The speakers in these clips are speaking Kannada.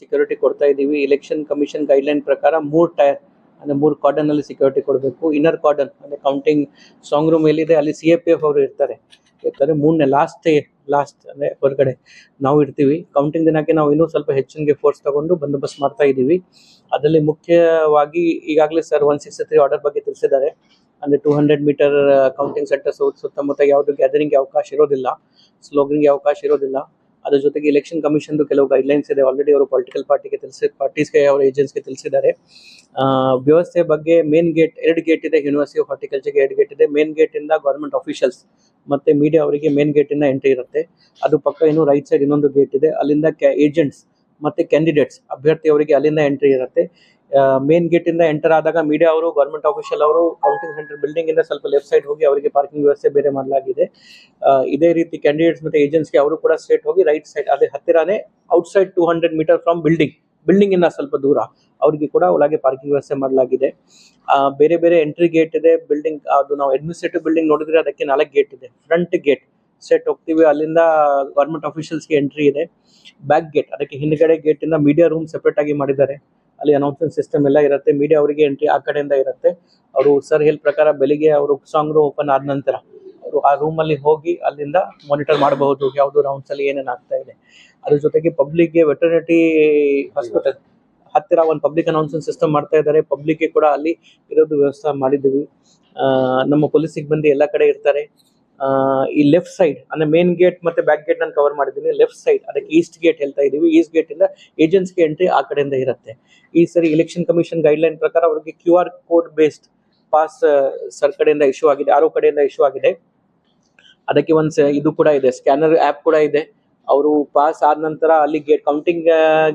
ಸೆಕ್ಯೂರಿಟಿ ಕೊಡ್ತಾ ಇದ್ದೀವಿ. ಎಲೆಕ್ಷನ್ ಕಮಿಷನ್ ಗೈಡ್ಲೈನ್ ಪ್ರಕಾರ 3 ಟೈರ್ ಅಂದರೆ 3 ಕಾರ್ಡನ್ ಅಲ್ಲಿ ಸೆಕ್ಯೂರಿಟಿ ಕೊಡಬೇಕು. ಇನ್ನರ್ ಕಾರ್ಡನ್ ಅಂದರೆ ಕೌಂಟಿಂಗ್ ಸ್ಟ್ರಾಂಗ್ ರೂಮ್ ಎಲ್ಲಿದೆ ಅಲ್ಲಿ CAPF ಅವರು ಇರ್ತಾರೆ. ಯಾಕಂದರೆ 3ನೇ ಲಾಸ್ಟ್ ಅಂದರೆ ಹೊರಗಡೆ ನಾವು ಇರ್ತೀವಿ. ಕೌಂಟಿಂಗ್ ದಿನಕ್ಕೆ ನಾವು ಇನ್ನೂ ಸ್ವಲ್ಪ ಹೆಚ್ಚಿನ ಫೋರ್ಸ್ ತಗೊಂಡು ಬಂದೋಬಸ್ತ್ ಮಾಡ್ತಾ ಇದ್ದೀವಿ. ಅದರಲ್ಲಿ ಮುಖ್ಯವಾಗಿ ಈಗಾಗಲೇ ಸರ್ 163 ಆರ್ಡರ್ ಬಗ್ಗೆ ತಿಳಿಸಿದ್ದಾರೆ. ಅಂದರೆ 200 ಮೀಟರ್ ಕೌಂಟಿಂಗ್ ಸೆಂಟರ್ ಸುತ್ತಮುತ್ತ ಯಾವುದು ಗ್ಯಾದರಿಂಗ್ಗೆ ಅವಕಾಶ ಇರೋದಿಲ್ಲ, ಸ್ಲೋಗನ್ಗೆ ಅವಕಾಶ ಇರೋದಿಲ್ಲ. ಅದ್ರ ಜೊತೆಗೆ ಎಲೆಕ್ಷನ್ ಕಮಿಷನ್ದು ಕೆಲವು ಗೈಡ್ಲೈನ್ಸ್ ಇದೆ. ಆಲ್ರೆಡಿ ಅವರು ಪೊಲಿಟಿಕಲ್ ಪಾರ್ಟೀಸ್ಗೆ ಅವರ ಏಜೆನ್ಸ್ಗೆ ತಿಳಿಸಿದ್ದಾರೆ. ವ್ಯವಸ್ಥೆ ಬಗ್ಗೆ ಮೇನ್ ಗೇಟ್ 2 ಗೇಟ್ ಇದೆ. ಯೂನಿವರ್ಸಿಟಿ ಆಫ್ ಹಾರ್ಟಿಕಲ್ಚರ್ಗೆ 2 ಗೇಟ್ ಇದೆ. ಮೇನ್ ಗೇಟ್ ಇಂದ ಗವರ್ಮೆಂಟ್ ಆಫೀಷಿಯಲ್ಸ್ ಮತ್ತೆ ಮೀಡಿಯಾ ಅವರಿಗೆ ಮೇನ್ ಗೇಟ್ ಇಂದ ಎಂಟ್ರಿ ಇರುತ್ತೆ. ಅದು ಪಕ್ಕ ಇನ್ನು ರೈಟ್ ಸೈಡ್ ಇನ್ನೊಂದು ಗೇಟ್ ಇದೆ. ಅಲ್ಲಿಂದ ಏಜೆಂಟ್ಸ್ ಮತ್ತೆ ಕ್ಯಾಂಡಿಡೇಟ್ಸ್ ಅಭ್ಯರ್ಥಿ ಅವರಿಗೆ ಅಲ್ಲಿಂದ ಎಂಟ್ರಿ ಇರುತ್ತೆ. ಮೇನ್ ಗೇಟ್ ಇಂದ ಎಂಟರ್ ಆದಾಗ ಮೀಡಿಯಾ ಅವರು, ಗವರ್ಮೆಂಟ್ ಆಫೀಷಿಯಲ್ ಅವರು ಕೌಂಟಿಂಗ್ ಸೆಂಟರ್ ಬಿಲ್ಡಿಂಗ್ ಇಂದ ಸ್ವಲ್ಪ ಲೆಫ್ಟ್ ಸೈಡ್ ಹೋಗಿ ಅವರಿಗೆ ಪಾರ್ಕಿಂಗ್ ವ್ಯವಸ್ಥೆ ಬೇರೆ ಮಾಡಲಾಗಿದೆ. ಇದೇ ರೀತಿ ಕ್ಯಾಂಡಿಡೇಟ್ಸ್ ಮತ್ತೆ ಏಜೆಂಟ್ಸ್ಗೆ ಅವರು ಕೂಡ ಸ್ಟ್ರೇಟ್ ಹೋಗಿ ರೈಟ್ ಸೈಡ್ ಅದೇ ಹತ್ತಿರನೇ ಔಟ್ಸೈಡ್ 200 ಮೀಟರ್ ಫ್ರಮ್ ಬಿಲ್ಡಿಂಗ್ ಇಂದ ಸ್ವಲ್ಪ ದೂರ ಅವರಿಗೆ ಕೂಡ ಒಳಗೆ ಪಾರ್ಕಿಂಗ್ ವ್ಯವಸ್ಥೆ ಮಾಡಲಾಗಿದೆ. ಬೇರೆ ಬೇರೆ ಎಂಟ್ರಿ ಗೇಟ್ ಇದೆ. ಬಿಲ್ಡಿಂಗ್ ಅದು ನಾವು ಅಡ್ಮಿನಿಸ್ಟ್ರೇಟಿವ್ ಬಿಲ್ಡಿಂಗ್ ನೋಡಿದ್ರೆ ಅದಕ್ಕೆ 4 ಗೇಟ್ ಇದೆ. ಫ್ರಂಟ್ ಗೇಟ್ ಸೆಟ್ ಹೋಗ್ತೀವಿ, ಅಲ್ಲಿಂದ ಗವರ್ಮೆಂಟ್ ಆಫೀಷಿಯಲ್ಸ್ಗೆ ಎಂಟ್ರಿ ಇದೆ. ಬ್ಯಾಕ್ ಗೇಟ್ ಅದಕ್ಕೆ ಹಿಂದ್ಗಡೆ ಗೇಟ್ ಇಂದ ಮೀಡಿಯಾ ರೂಮ್ ಸೆಪರೇಟ್ ಆಗಿ ಮಾಡಿದ್ದಾರೆ. ಅಲ್ಲಿ ಅನೌನ್ಸ್ಮೆಂಟ್ ಸಿಸ್ಟಮ್ ಎಲ್ಲ ಇರುತ್ತೆ. ಮೀಡಿಯಾ ಅವರಿಗೆ ಎಂಟ್ರಿ ಆ ಕಡೆಯಿಂದ ಇರುತ್ತೆ. ಅವರು ಸರ್ ಹೇಳ ಪ್ರಕಾರ ಬೆಳಿಗ್ಗೆ ಅವರು ಸಾಂಗ್ ರೂಮ್ ಓಪನ್ ಆದ ನಂತರ ಅವರು ಆ ರೂಮ್ ಅಲ್ಲಿ ಹೋಗಿ ಅಲ್ಲಿಂದ ಮಾನಿಟರ್ ಮಾಡಬಹುದು ಯಾವುದು ರೌಂಡ್ಸ್ ಅಲ್ಲಿ ಏನೇನು ಆಗ್ತಾ ಇದೆ. ಅದ್ರ ಜೊತೆಗೆ ಪಬ್ಲಿಕ್ಗೆ ವೆಟರ್ನಿಟಿ ಹಾಸ್ಪಿಟಲ್ ಹತ್ತಿರ ಒಂದು ಪಬ್ಲಿಕ್ ಅನೌನ್ಸ್ಮೆಂಟ್ ಸಿಸ್ಟಮ್ ಮಾಡ್ತಾ ಇದ್ದಾರೆ. ಪಬ್ಲಿಕ್ಗೆ ಕೂಡ ಅಲ್ಲಿ ಇರೋದು ವ್ಯವಸ್ಥೆ ಮಾಡಿದ್ದೀವಿ. ನಮ್ಮ ಪೊಲೀಸ್ ಸಿಬ್ಬಂದಿ ಎಲ್ಲ ಕಡೆ ಇರ್ತಾರೆ. ಈ ಲೆಫ್ಟ್ ಸೈಡ್ ಅಂದ್ರೆ ಮೇನ್ ಗೇಟ್ ಮತ್ತೆ ಬ್ಯಾಕ್ ಗೇಟ್ ನಾನು ಕವರ್ ಮಾಡಿದ್ದೀನಿ. ಲೆಫ್ಟ್ ಸೈಡ್ ಅದಕ್ಕೆ ಈಸ್ಟ್ ಗೇಟ್ ಹೇಳ್ತಾ ಇದೀವಿ. ಈಸ್ಟ್ ಗೇಟ್ ಇಂದ ಏಜೆಂಟ್ಸ್ಗೆ ಎಂಟ್ರಿ ಆ ಕಡೆಯಿಂದ ಇರುತ್ತೆ. ಈ ಸರಿ ಎಲೆಕ್ಷನ್ ಕಮಿಷನ್ ಗೈಡ್ಲೈನ್ ಪ್ರಕಾರ ಅವರಿಗೆ QR code based pass sir ಕಡೆಯಿಂದ ಇಶ್ಯೂ ಆಗಿದೆ, ಆರೋ ಕಡೆಯಿಂದ ಇಶ್ಯೂ ಆಗಿದೆ. ಅದಕ್ಕೆ ಇದು ಕೂಡ ಇದೆ, ಸ್ಕ್ಯಾನರ್ ಆ್ಯಪ್ ಕೂಡ ಇದೆ. ಅವರು ಪಾಸ್ ಆದ ನಂತರ ಅಲ್ಲಿ ಗೇಟ್ ಕೌಂಟಿಂಗ್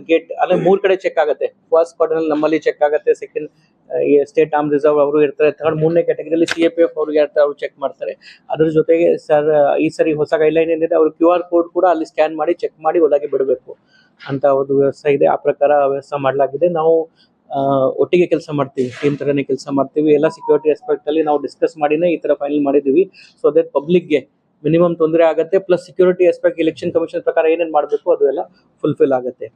ಗೇಟ್ ಅಂದ್ರೆ 3 ಕಡೆ ಚೆಕ್ ಆಗುತ್ತೆ. ಫಸ್ಟ್ ಕಾರ್ಡನ್ ನಮ್ಮಲ್ಲಿ ಚೆಕ್ ಆಗುತ್ತೆ. ಸೆಕೆಂಡ್ ಸ್ಟೇಟ್ ಆರ್ಮ್ ರಿಸರ್ವ್ ಅವರು ಇರ್ತಾರೆ. ಥರ್ಡ್ 3ನೇ ಕ್ಯಾಟಗರಿಯಲ್ಲಿ CAPF ಅವ್ರಿಗೆ ಇರ್ತಾರೆ, ಅವ್ರು ಚೆಕ್ ಮಾಡ್ತಾರೆ. ಅದ್ರ ಜೊತೆಗೆ ಸರ್ ಈ ಸರಿ ಹೊಸ ಗೈಡ್ಲೈನ್ ಏನಿದೆ ಅವರು QR ಕೋಡ್ ಕೂಡ ಅಲ್ಲಿ ಸ್ಕ್ಯಾನ್ ಮಾಡಿ ಚೆಕ್ ಮಾಡಿ ಒಳಗೆ ಬಿಡಬೇಕು ಅಂತ ಒಂದು ವ್ಯವಸ್ಥೆ ಇದೆ. ಆ ಪ್ರಕಾರ ವ್ಯವಸ್ಥೆ ಮಾಡಲಾಗಿದೆ. ನಾವು ಒಟ್ಟಿಗೆ ಕೆಲಸ ಮಾಡ್ತೀವಿ, ಟೀಮ್ ತರನೇ ಕೆಲಸ ಮಾಡ್ತೀವಿ. ಎಲ್ಲ ಸೆಕ್ಯೂರಿಟಿ ಆಸ್ಪೆಕ್ಟ್ ಅಲ್ಲಿ ನಾವು ಡಿಸ್ಕಸ್ ಮಾಡಿನೇ ಈ ತರ ಫೈನಲ್ ಮಾಡಿದ್ದೀವಿ. ಸೊ ದಟ್ ಪಬ್ಲಿಕ್ಗೆ ಮಿನಿಮಮ್ ತೊಂದರೆ ಆಗುತ್ತೆ. Plus security aspect election commission ಪ್ರಕಾರ ಏನೇನು ಮಾಡಬೇಕು ಅದು ಎಲ್ಲ ಫುಲ್ಫಿಲ್ ಆಗುತ್ತೆ.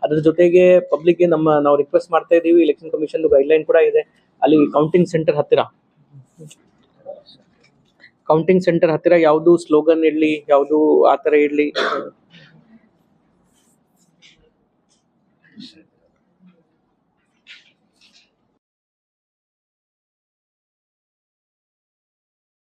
ಅದ್ರ ಜೊತೆಗೆ ಪಬ್ಲಿಕ್ಗೆ ನಾವು ರಿಕ್ವೆಸ್ಟ್ ಮಾಡ್ತಾ ಇದ್ದೀವಿ. ಎಲೆಕ್ಷನ್ ಕಮಿಷನ್ ಗೈಡ್ಲೈನ್ ಕೂಡ ಇದೆ. ಅಲ್ಲಿ ಕೌಂಟಿಂಗ್ ಸೆಂಟರ್ ಹತ್ತಿರ ಯಾವುದು ಸ್ಲೋಗನ್ ಇರಲಿ, ಯಾವುದು ಆ ಥರ ಇರಲಿ,